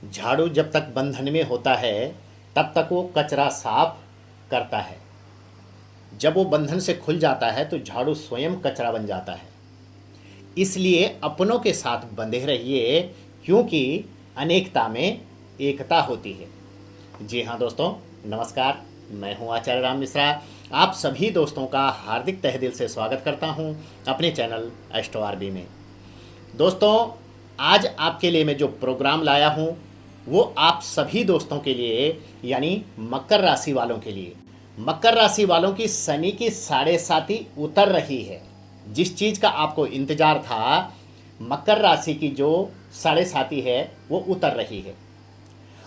झाड़ू जब तक बंधन में होता है तब तक वो कचरा साफ करता है। जब वो बंधन से खुल जाता है तो झाड़ू स्वयं कचरा बन जाता है। इसलिए अपनों के साथ बंधे रहिए, क्योंकि अनेकता में एकता होती है। जी हाँ दोस्तों, नमस्कार। मैं हूँ आचार्य राम मिश्रा। आप सभी दोस्तों का हार्दिक तहे दिल से स्वागत करता हूँ अपने चैनल एस्ट्रो आरबी में। दोस्तों, आज आपके लिए मैं जो प्रोग्राम लाया हूँ वो आप सभी दोस्तों के लिए, यानी मकर राशि वालों के लिए। मकर राशि वालों की शनि की 7.5 उतर रही है। जिस चीज़ का आपको इंतजार था, मकर राशि की जो 7.5 है वो उतर रही है।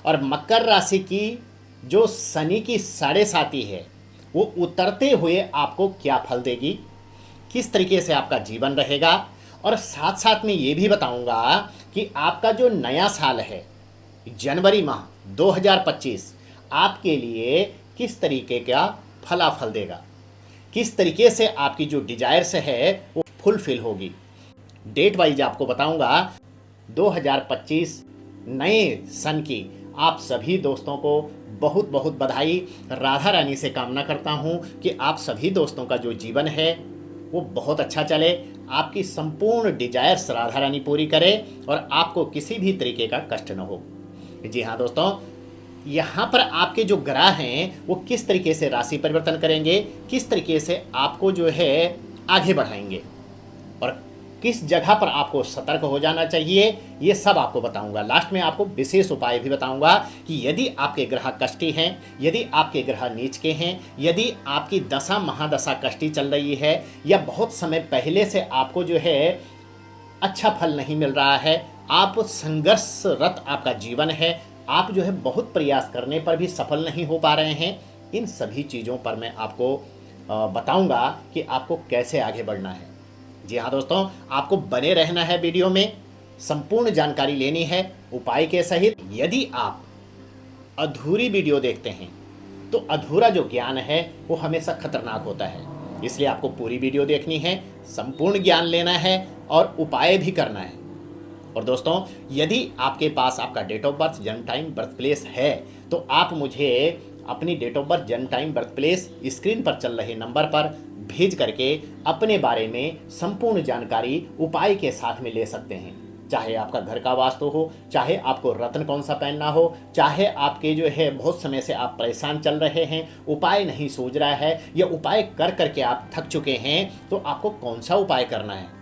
और मकर राशि की जो शनि की 7.5 है वो उतरते हुए आपको क्या फल देगी, किस तरीके से आपका जीवन रहेगा, और साथ साथ में ये भी बताऊंगा कि आपका जो नया साल है जनवरी माह 2025 आपके लिए किस तरीके का फलाफल देगा, किस तरीके से आपकी जो डिजायर्स है वो फुलफिल होगी। डेट वाइज आपको बताऊंगा। 2025 नए सन की आप सभी दोस्तों को बहुत बहुत बधाई। राधा रानी से कामना करता हूं कि आप सभी दोस्तों का जो जीवन है वो बहुत अच्छा चले, आपकी संपूर्ण डिजायर्स राधा रानी पूरी करे और आपको किसी भी तरीके का कष्ट न हो। जी हाँ दोस्तों, यहाँ पर आपके जो ग्रह हैं वो किस तरीके से राशि परिवर्तन करेंगे, किस तरीके से आपको जो है आगे बढ़ाएंगे और किस जगह पर आपको सतर्क हो जाना चाहिए, ये सब आपको बताऊंगा। लास्ट में आपको विशेष उपाय भी बताऊंगा कि यदि आपके ग्रह कष्टी हैं, यदि आपके ग्रह नीच के हैं, यदि आपकी दशा महादशा कष्टी चल रही है, या बहुत समय पहले से आपको जो है अच्छा फल नहीं मिल रहा है, आप संघर्षरत आपका जीवन है, आप जो है बहुत प्रयास करने पर भी सफल नहीं हो पा रहे हैं, इन सभी चीज़ों पर मैं आपको बताऊंगा कि आपको कैसे आगे बढ़ना है। जी हाँ दोस्तों, आपको बने रहना है वीडियो में, संपूर्ण जानकारी लेनी है उपाय के सहित। यदि आप अधूरी वीडियो देखते हैं तो अधूरा जो ज्ञान है वो हमेशा खतरनाक होता है, इसलिए आपको पूरी वीडियो देखनी है, संपूर्ण ज्ञान लेना है और उपाय भी करना है। और दोस्तों, यदि आपके पास आपका डेट ऑफ बर्थ, जन्म टाइम, बर्थ प्लेस है तो आप मुझे अपनी डेट ऑफ बर्थ, जन्म टाइम, बर्थ प्लेस स्क्रीन पर चल रहे नंबर पर भेज करके अपने बारे में संपूर्ण जानकारी उपाय के साथ में ले सकते हैं। चाहे आपका घर का वास्तु हो, चाहे आपको रत्न कौन सा पहनना हो, चाहे आपके जो है बहुत समय से आप परेशान चल रहे हैं, उपाय नहीं सूझ रहा है, या उपाय कर करके आप थक चुके हैं, तो आपको कौन सा उपाय करना है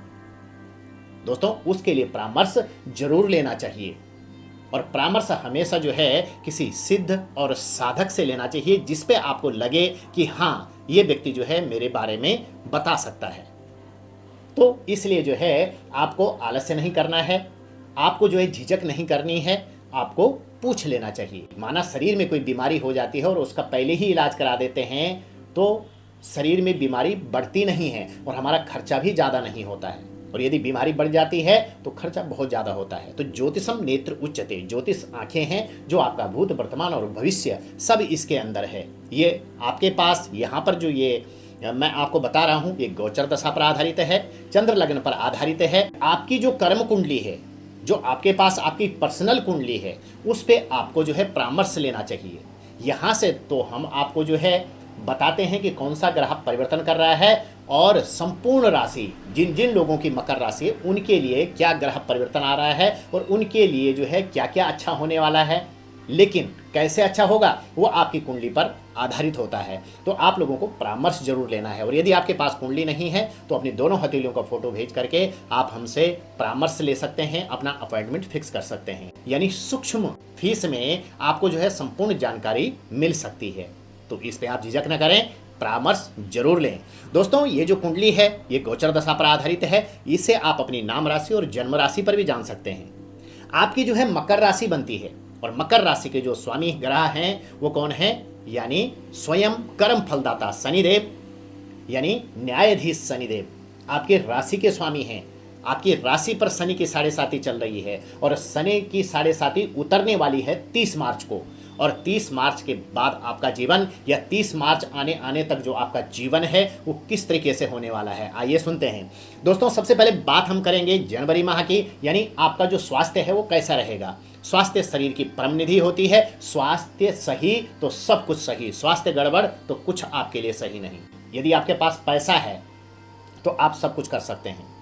दोस्तों, उसके लिए परामर्श जरूर लेना चाहिए। और परामर्श हमेशा जो है किसी सिद्ध और साधक से लेना चाहिए, जिस पे आपको लगे कि हाँ, ये व्यक्ति जो है मेरे बारे में बता सकता है। तो इसलिए जो है आपको आलस्य नहीं करना है, आपको जो है झिझक नहीं करनी है, आपको पूछ लेना चाहिए। माना शरीर में कोई बीमारी हो जाती है और उसका पहले ही इलाज करा देते हैं तो शरीर में बीमारी बढ़ती नहीं है और हमारा खर्चा भी ज़्यादा नहीं होता है। और यदि बीमारी बढ़ जाती है तो खर्चा बहुत ज़्यादा होता है। तो ज्योतिषम नेत्र उच्चते, ज्योतिष आंखें हैं जो आपका भूत, वर्तमान और भविष्य सब इसके अंदर है। ये आपके पास यहाँ पर जो ये मैं आपको बता रहा हूँ, ये गोचर दशा पर आधारित है, चंद्र लग्न पर आधारित है। आपकी जो कर्म कुंडली है, जो आपके पास आपकी पर्सनल कुंडली है, उस पर आपको जो है परामर्श लेना चाहिए। यहाँ से तो हम आपको जो है बताते हैं कि कौन सा ग्रह परिवर्तन कर रहा है और संपूर्ण राशि, जिन जिन लोगों की मकर राशि है उनके लिए क्या ग्रह परिवर्तन आ रहा है और उनके लिए जो है क्या क्या अच्छा होने वाला है। लेकिन कैसे अच्छा होगा वो आपकी कुंडली पर आधारित होता है। तो आप लोगों को परामर्श जरूर लेना है। और यदि आपके पास कुंडली नहीं है तो अपनी दोनों हथेलियों का फोटो भेज करके आप हमसे परामर्श ले सकते हैं, अपना अपॉइंटमेंट फिक्स कर सकते हैं। यानी सूक्ष्म फीस में आपको जो है संपूर्ण जानकारी मिल सकती है। तो इस पे आप झिझक न करें, परामर्श जरूर लें। दोस्तों, ये जो कुंडली है ये गोचर दशा पर आधारित है, इससे आप अपनी नाम राशि और जन्म राशि पर भी जान सकते हैं। आपकी जो है मकर राशि बनती है और मकर राशि के जो स्वामी ग्रह हैं वो कौन है, यानी स्वयं कर्म फलदाता शनिदेव, यानी न्यायाधीश शनिदेव आपके राशि के स्वामी हैं। आपकी राशि पर शनि की 7.5 चल रही है और शनि की 7.5 उतरने वाली है 30 मार्च को। और 30 मार्च के बाद आपका जीवन या 30 मार्च आने आने तक जो आपका जीवन है वो किस तरीके से होने वाला है, आइए सुनते हैं। दोस्तों सबसे पहले बात हम करेंगे जनवरी माह की, यानी आपका जो स्वास्थ्य है वो कैसा रहेगा। स्वास्थ्य शरीर की परम निधि होती है। स्वास्थ्य सही तो सब कुछ सही, स्वास्थ्य गड़बड़ तो कुछ आपके लिए सही नहीं। यदि आपके पास पैसा है तो आप सब कुछ कर सकते हैं।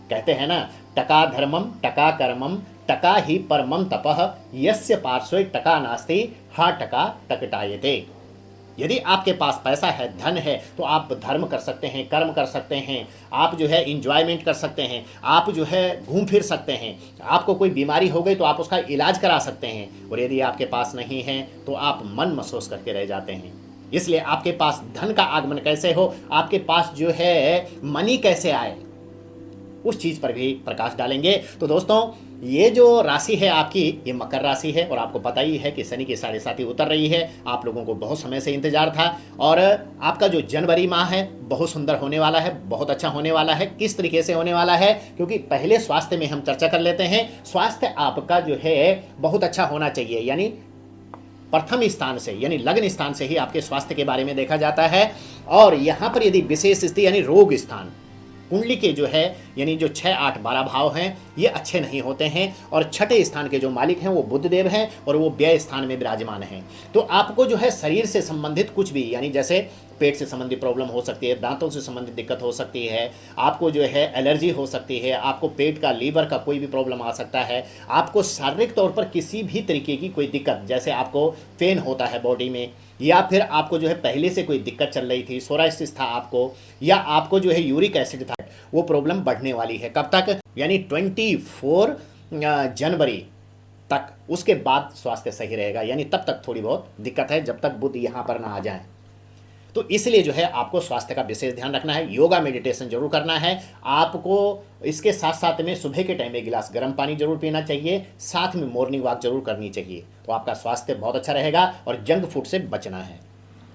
कहते हैं ना, टका धर्मम टका कर्मम टका ही परमम तपः यस्य पार्श्वे टका नास्ति हा टका टकटायते। यदि आपके पास पैसा है, धन है, तो आप धर्म कर सकते हैं, कर्म कर सकते हैं, आप जो है इंजॉयमेंट कर सकते हैं, आप जो है घूम फिर सकते हैं। आपको कोई बीमारी हो गई तो आप उसका इलाज करा सकते हैं। और यदि आपके पास नहीं है तो आप मन महसूस करके रह जाते हैं। इसलिए आपके पास धन का आगमन कैसे हो, आपके पास जो है मनी कैसे आए, उस चीज़ पर भी प्रकाश डालेंगे। तो दोस्तों ये जो राशि है आपकी, ये मकर राशि है और आपको पता ही है कि शनि की 7.5 उतर रही है। आप लोगों को बहुत समय से इंतजार था और आपका जो जनवरी माह है बहुत सुंदर होने वाला है, बहुत अच्छा होने वाला है। किस तरीके से होने वाला है, क्योंकि पहले स्वास्थ्य में हम चर्चा कर लेते हैं। स्वास्थ्य आपका जो है बहुत अच्छा होना चाहिए, यानी प्रथम स्थान से यानी लग्न स्थान से ही आपके स्वास्थ्य के बारे में देखा जाता है। और यहाँ पर यदि विशेष स्थिति यानी रोग स्थान, कुंडली के जो है यानी जो 6, 8, 12 भाव हैं ये अच्छे नहीं होते हैं। और छठे स्थान के जो मालिक हैं वो बुध देव हैं और वो व्यय स्थान में विराजमान हैं। तो आपको जो है शरीर से संबंधित कुछ भी, यानी जैसे पेट से संबंधित प्रॉब्लम हो सकती है, दांतों से संबंधित दिक्कत हो सकती है, आपको जो है एलर्जी हो सकती है, आपको पेट का, लीवर का कोई भी प्रॉब्लम आ सकता है, आपको शारीरिक तौर पर किसी भी तरीके की कोई दिक्कत, जैसे आपको पेन होता है बॉडी में, या फिर आपको जो है पहले से कोई दिक्कत चल रही थी, सोराइसिस था आपको, या आपको जो है यूरिक एसिड था, वो प्रॉब्लम बढ़ने वाली है। कब तक, यानी 24 जनवरी तक। उसके बाद स्वास्थ्य सही रहेगा, यानी तब तक थोड़ी बहुत दिक्कत है जब तक बुध यहाँ पर ना आ जाए। तो इसलिए जो है आपको स्वास्थ्य का विशेष ध्यान रखना है। योगा मेडिटेशन जरूर करना है आपको। इसके साथ साथ में सुबह के टाइम में गिलास गर्म पानी जरूर पीना चाहिए, साथ में मॉर्निंग वॉक जरूर करनी चाहिए। तो आपका स्वास्थ्य बहुत अच्छा रहेगा। और जंक फूड से बचना है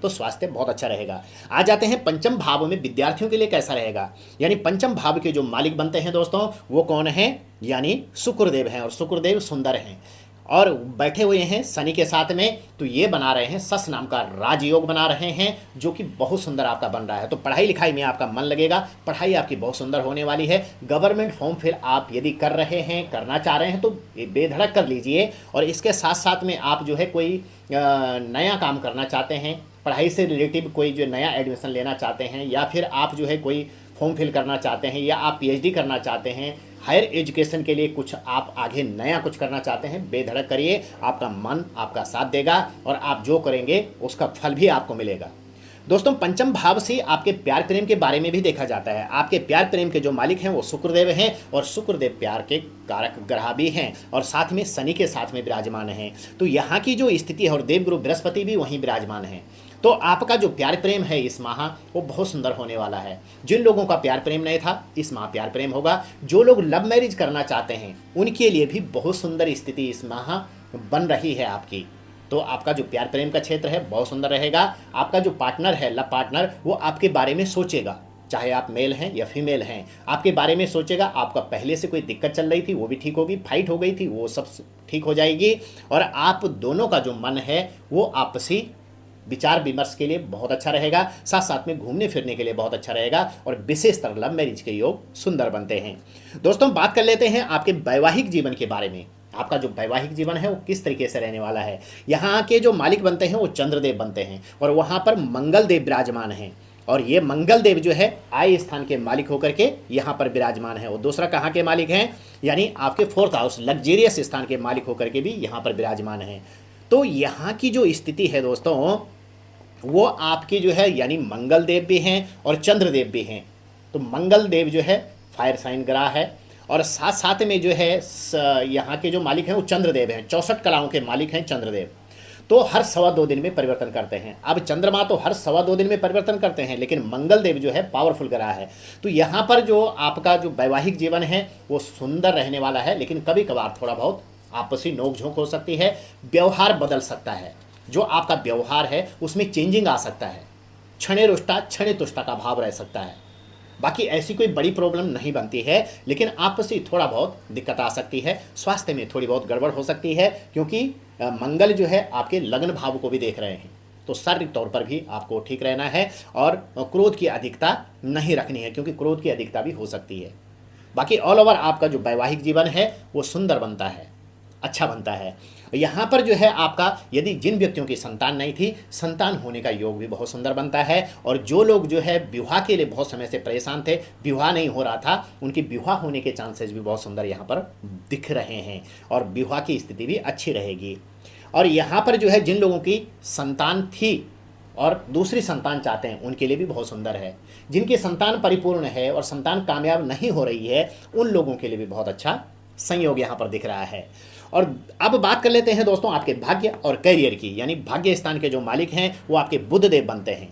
तो स्वास्थ्य बहुत अच्छा रहेगा। आ जाते हैं पंचम भाव में, विद्यार्थियों के लिए कैसा रहेगा। यानी पंचम भाव के जो मालिक बनते हैं दोस्तों वो कौन है, यानी शुक्रदेव हैं। और शुक्रदेव सुंदर हैं और बैठे हुए हैं शनि के साथ में। तो ये बना रहे हैं सस नाम का राजयोग बना रहे हैं, जो कि बहुत सुंदर आपका बन रहा है। तो पढ़ाई लिखाई में आपका मन लगेगा, पढ़ाई आपकी बहुत सुंदर होने वाली है। गवर्नमेंट फॉर्म फिल आप यदि कर रहे हैं, करना चाह रहे हैं तो बेधड़क कर लीजिए। और इसके साथ साथ में आप जो है कोई नया काम करना चाहते हैं, पढ़ाई से रिलेटिव कोई जो नया एडमिशन लेना चाहते हैं, या फिर आप जो है कोई फॉर्म फिल करना चाहते हैं, या आप पीएचडी करना चाहते हैं, हायर एजुकेशन के लिए कुछ आप आगे नया कुछ करना चाहते हैं, बेधड़क करिए। आपका मन आपका साथ देगा और आप जो करेंगे उसका फल भी आपको मिलेगा। दोस्तों पंचम भाव से आपके प्यार प्रेम के बारे में भी देखा जाता है। आपके प्यार प्रेम के जो मालिक हैं वो शुक्रदेव हैं और शुक्रदेव प्यार के कारक ग्रह भी हैं और साथ में शनि के साथ में विराजमान हैं। तो यहाँ की जो स्थिति है, और देवगुरु बृहस्पति भी वहीं विराजमान हैं। तो आपका जो प्यार प्रेम है इस माह वो बहुत सुंदर होने वाला है। जिन लोगों का प्यार प्रेम नहीं था इस माह प्यार प्रेम होगा। जो लोग लव मैरिज करना चाहते हैं उनके लिए भी बहुत सुंदर स्थिति इस माह बन रही है आपकी। तो आपका जो प्यार प्रेम का क्षेत्र है बहुत सुंदर रहेगा। आपका जो पार्टनर है, लव पार्टनर, वो आपके बारे में सोचेगा, चाहे आप मेल हैं या फीमेल हैं, आपके बारे में सोचेगा। आपका पहले से कोई दिक्कत चल रही थी वो भी ठीक होगी, फाइट हो गई थी वो सब ठीक हो जाएगी। और आप दोनों का जो मन है वो आपसी विचार विमर्श के लिए बहुत अच्छा रहेगा, साथ साथ में घूमने फिरने के लिए बहुत अच्छा रहेगा। और विशेषतर लव मैरिज के योग सुंदर बनते हैं। दोस्तों बात कर लेते हैं आपके वैवाहिक जीवन के बारे में। आपका जो वैवाहिक जीवन है वो किस तरीके से रहने वाला है। यहाँ के जो मालिक बनते हैं वो चंद्रदेव बनते हैं और वहाँ पर मंगल देव विराजमान हैं। और ये मंगल देव जो है आय स्थान के मालिक होकर के यहाँ पर विराजमान है। और दूसरा कहाँ के मालिक हैं, यानी आपके 4th हाउस लग्जेरियस स्थान के मालिक होकर के भी यहाँ पर विराजमान हैं। तो यहाँ की जो स्थिति है दोस्तों वो आपकी जो है, यानी मंगल देव भी हैं और चंद्रदेव भी हैं। तो मंगल देव जो है फायर साइन ग्रह है और साथ साथ में जो है यहाँ के जो मालिक हैं वो चंद्रदेव हैं। 64 कलाओं के मालिक हैं चंद्रदेव। तो हर 2.25 दिन में परिवर्तन करते हैं। अब चंद्रमा तो हर 2.25 दिन में परिवर्तन करते हैं, लेकिन मंगल देव जो है पावरफुल ग्रह है। तो यहाँ पर जो आपका जो वैवाहिक जीवन है वो सुंदर रहने वाला है, लेकिन कभी कभार थोड़ा बहुत आपसी नोकझोंक हो सकती है, व्यवहार बदल सकता है। जो आपका व्यवहार है उसमें चेंजिंग आ सकता है, क्षणे रुष्टा क्षणे तुष्टा का भाव रह सकता है। बाकी ऐसी कोई बड़ी प्रॉब्लम नहीं बनती है, लेकिन आपसी थोड़ा बहुत दिक्कत आ सकती है, स्वास्थ्य में थोड़ी बहुत गड़बड़ हो सकती है, क्योंकि मंगल जो है आपके लग्न भाव को भी देख रहे हैं। तो शारीरिक तौर पर भी आपको ठीक रहना है और क्रोध की अधिकता नहीं रखनी है, क्योंकि क्रोध की अधिकता भी हो सकती है। बाकी ऑल ओवर आपका जो वैवाहिक जीवन है वो सुंदर बनता है, अच्छा बनता है। यहाँ पर जो है आपका, यदि जिन व्यक्तियों की संतान नहीं थी, संतान होने का योग भी बहुत सुंदर बनता है। और जो लोग जो है विवाह के लिए बहुत समय से परेशान थे, विवाह नहीं हो रहा था, उनकी विवाह होने के चांसेस भी बहुत सुंदर यहाँ पर दिख रहे हैं और विवाह की स्थिति भी अच्छी रहेगी। और यहाँ पर जो है जिन लोगों की संतान थी और दूसरी संतान चाहते हैं, उनके लिए भी बहुत सुंदर है। जिनकी संतान परिपूर्ण है और संतान कामयाब नहीं हो रही है, उन लोगों के लिए भी बहुत अच्छा संयोग यहाँ पर दिख रहा है। और अब बात कर लेते हैं दोस्तों आपके भाग्य और करियर की, यानी भाग्य स्थान के जो मालिक हैं वो आपके बुध देव बनते हैं।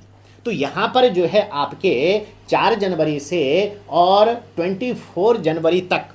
तो यहाँ पर जो है आपके 4 जनवरी से और 24 जनवरी तक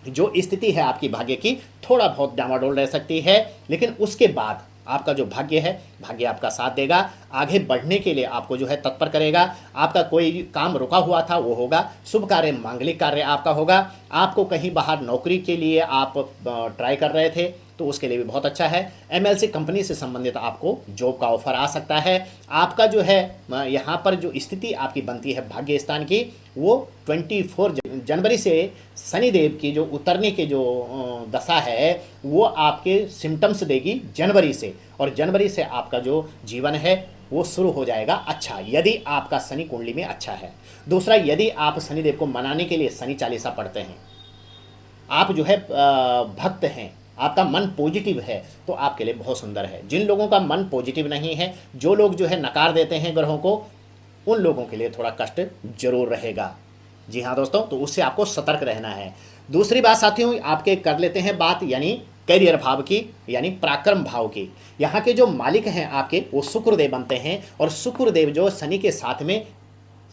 जो स्थिति है आपकी भाग्य की, थोड़ा बहुत डामाडोल रह सकती है, लेकिन उसके बाद आपका जो भाग्य है, भाग्य आपका साथ देगा, आगे बढ़ने के लिए आपको जो है तत्पर करेगा। आपका कोई काम रुका हुआ था वो होगा, शुभ कार्य मांगलिक कार्य आपका होगा। आपको कहीं बाहर नौकरी के लिए आप ट्राई कर रहे थे तो उसके लिए भी बहुत अच्छा है। एमएलसी कंपनी से संबंधित आपको जॉब का ऑफर आ सकता है। आपका जो है यहाँ पर जो स्थिति आपकी बनती है भाग्य स्थान की, वो 24 जनवरी से शनिदेव की जो उतरने के जो दशा है वो आपके सिम्टम्स देगी जनवरी से, और जनवरी से आपका जो जीवन है वो शुरू हो जाएगा अच्छा, यदि आपका शनि कुंडली में अच्छा है। दूसरा, यदि आप शनिदेव को मनाने के लिए शनि चालीसा पढ़ते हैं, आप जो है भक्त हैं, आपका मन पॉजिटिव है, तो आपके लिए बहुत सुंदर है। जिन लोगों का मन पॉजिटिव नहीं है, जो लोग जो है नकार देते हैं ग्रहों को, उन लोगों के लिए थोड़ा कष्ट जरूर रहेगा। जी हाँ दोस्तों, तो उससे आपको सतर्क रहना है। दूसरी बात साथियों, आपके कर लेते हैं बात यानी करियर भाव की, यानी पराक्रम भाव की। यहाँ के जो मालिक हैं आपके वो शुक्रदेव बनते हैं, और शुक्रदेव जो शनि के साथ में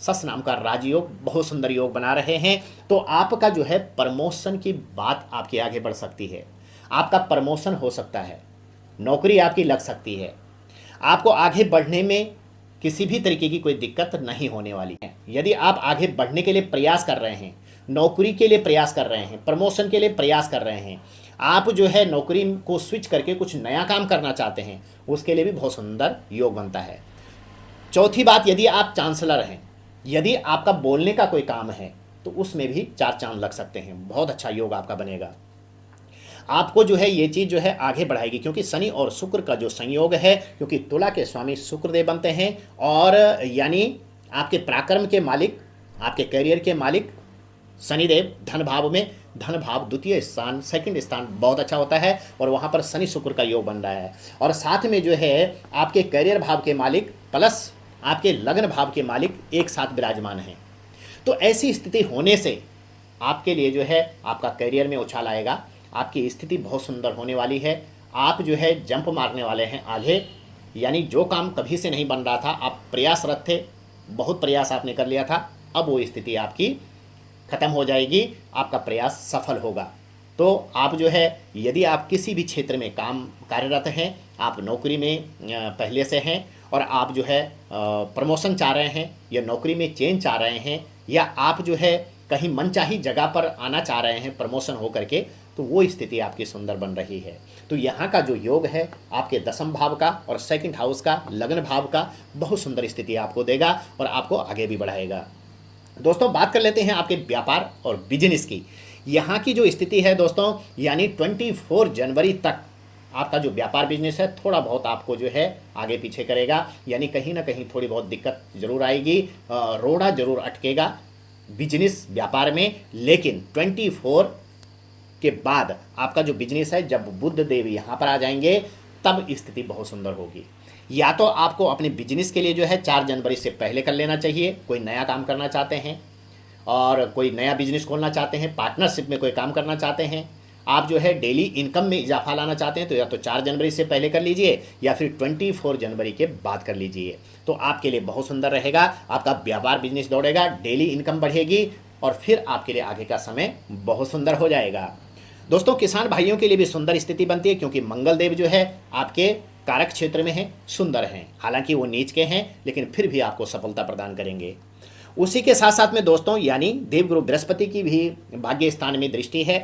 सस नाम का राजयोग, बहुत सुंदर योग बना रहे हैं। तो आपका जो है प्रमोशन की बात आपके आगे बढ़ सकती है, आपका प्रमोशन हो सकता है, नौकरी आपकी लग सकती है, आपको आगे बढ़ने में किसी भी तरीके की कोई दिक्कत नहीं होने वाली है। यदि आप आगे बढ़ने के लिए प्रयास कर रहे हैं, नौकरी के लिए प्रयास कर रहे हैं, प्रमोशन के लिए प्रयास कर रहे हैं, आप जो है नौकरी को स्विच करके कुछ नया काम करना चाहते हैं, उसके लिए भी बहुत सुंदर योग बनता है। चौथी बात, यदि आप चांसलर हैं, यदि आपका बोलने का कोई काम है, तो उसमें भी 4 चांद लग सकते हैं, बहुत अच्छा योग आपका बनेगा। आपको जो है ये चीज़ जो है आगे बढ़ाएगी, क्योंकि शनि और शुक्र का जो संयोग है, क्योंकि तुला के स्वामी शुक्रदेव बनते हैं, और यानी आपके पराक्रम के मालिक, आपके करियर के मालिक शनिदेव धन भाव में, धन भाव द्वितीय स्थान, सेकंड स्थान बहुत अच्छा होता है, और वहाँ पर शनि शुक्र का योग बन रहा है। और साथ में जो है आपके करियर भाव के मालिक प्लस आपके लग्न भाव के मालिक एक साथ विराजमान हैं। तो ऐसी स्थिति होने से आपके लिए जो है आपका करियर में उछाल आएगा, आपकी स्थिति बहुत सुंदर होने वाली है। आप जो है जंप मारने वाले हैं आगे, यानी जो काम कभी से नहीं बन रहा था, आप प्रयासरत थे, बहुत प्रयास आपने कर लिया था, अब वो स्थिति आपकी खत्म हो जाएगी, आपका प्रयास सफल होगा। तो आप जो है, यदि आप किसी भी क्षेत्र में काम कार्यरत हैं, आप नौकरी में पहले से हैं और आप जो है प्रमोशन चाह रहे हैं, या नौकरी में चेंज चाह रहे हैं, या आप जो है कहीं मनचाही जगह पर आना चाह रहे हैं प्रमोशन हो करके, तो वो स्थिति आपकी सुंदर बन रही है। तो यहाँ का जो योग है आपके 10वें भाव का और सेकंड हाउस का, लग्न भाव का, बहुत सुंदर स्थिति आपको देगा और आपको आगे भी बढ़ाएगा। दोस्तों बात कर लेते हैं आपके व्यापार और बिजनेस की। यहाँ की जो स्थिति है दोस्तों, यानी 24 जनवरी तक आपका जो व्यापार बिजनेस है थोड़ा बहुत आपको जो है आगे पीछे करेगा, यानी कहीं ना कहीं थोड़ी बहुत दिक्कत जरूर आएगी, रोड़ा जरूर अटकेगा बिजनेस व्यापार में। लेकिन 24 के बाद आपका जो बिजनेस है, जब बुध देव यहाँ पर आ जाएंगे, तब स्थिति बहुत सुंदर होगी। या तो आपको अपने बिजनेस के लिए जो है 4 जनवरी से पहले कर लेना चाहिए, कोई नया काम करना चाहते हैं और कोई नया बिजनेस खोलना चाहते हैं, पार्टनरशिप में कोई काम करना चाहते हैं, आप जो है डेली इनकम में इजाफा लाना चाहते हैं, तो या तो 4 जनवरी से पहले कर लीजिए या फिर 24 जनवरी के बाद कर लीजिए, तो आपके लिए बहुत सुंदर रहेगा। आपका व्यापार बिजनेस दौड़ेगा, डेली इनकम बढ़ेगी और फिर आपके लिए आगे का समय बहुत सुंदर हो जाएगा। दोस्तों किसान भाइयों के लिए भी सुंदर स्थिति बनती है, क्योंकि मंगल देव जो है आपके कारक क्षेत्र में हैं, सुंदर हैं, हालांकि वो नीच के हैं लेकिन फिर भी आपको सफलता प्रदान करेंगे। उसी के साथ साथ में दोस्तों यानी देवगुरु बृहस्पति की भी भाग्य स्थान में दृष्टि है,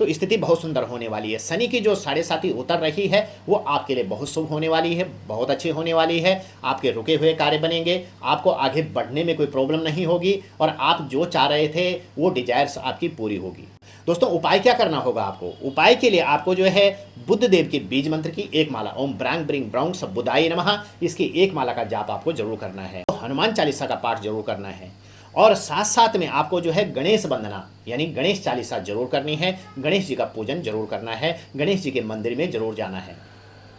तो स्थिति बहुत सुंदर होने वाली है। शनि की जो 7.5 उतर रही है वो आपके लिए बहुत शुभ होने वाली है, बहुत अच्छी होने वाली है। आपके रुके हुए कार्य बनेंगे, आपको आगे बढ़ने में कोई प्रॉब्लम नहीं होगी और आप जो चाह रहे थे वो डिजायर्स आपकी पूरी होगी। दोस्तों उपाय क्या करना होगा आपको? उपाय के लिए आपको जो है बुद्ध देव के बीज मंत्र की एक माला, ओम ब्रांग ब्रिंग ब्राउंग सब बुधाई नमः, इसकी एक माला का जाप आपको जरूर करना है। हनुमान चालीसा का पाठ जरूर करना है और साथ साथ में आपको जो है गणेश वंदना यानी गणेश चालीसा जरूर करनी है। गणेश जी का पूजन जरूर करना है, गणेश जी के मंदिर में जरूर जाना है।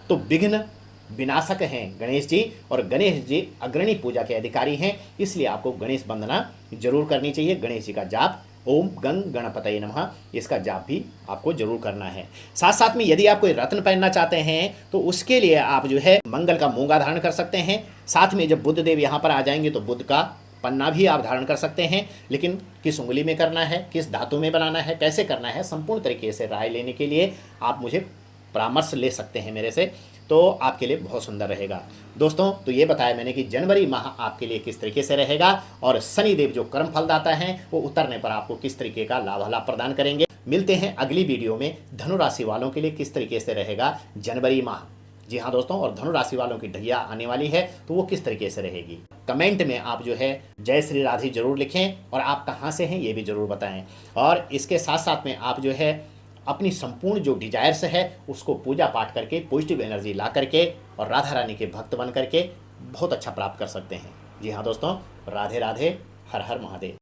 तो विघ्न विनाशक हैं गणेश जी और गणेश जी अग्रणी पूजा के अधिकारी हैं, इसलिए आपको गणेश वंदना जरूर करनी चाहिए। गणेश जी का जाप ओम गंग गणपतये नमः, इसका जाप भी आपको जरूर करना है। साथ साथ में यदि आप कोई रत्न पहनना चाहते हैं तो उसके लिए आप जो है मंगल का मूंगा धारण कर सकते हैं। साथ में जब बुद्ध देव यहाँ पर आ जाएंगे तो बुद्ध का पन्ना भी आप धारण कर सकते हैं, लेकिन किस उंगली में करना है, किस धातु में बनाना है, कैसे करना है, संपूर्ण तरीके से राय लेने के लिए आप मुझे परामर्श ले सकते हैं मेरे से, तो आपके लिए बहुत सुंदर रहेगा। दोस्तों तो ये बताया मैंने कि जनवरी माह आपके लिए किस तरीके से रहेगा और शनिदेव जो कर्म फलदाता हैं वो उतरने पर आपको किस तरीके का लाभ प्रदान करेंगे। मिलते हैं अगली वीडियो में धनु राशि वालों के लिए किस तरीके से रहेगा जनवरी माह। जी हाँ दोस्तों, और धनु राशि वालों की ढैया आने वाली है तो वो किस तरीके से रहेगी। कमेंट में आप जो है जय श्री राधे जरूर लिखें और आप कहाँ से हैं ये भी जरूर बताएं। और इसके साथ साथ में आप जो है अपनी संपूर्ण जो डिजायर्स है उसको पूजा पाठ करके पॉजिटिव एनर्जी ला करके और राधा रानी के भक्त बन करके बहुत अच्छा प्राप्त कर सकते हैं। जी हाँ दोस्तों, राधे राधे, हर हर महादेव।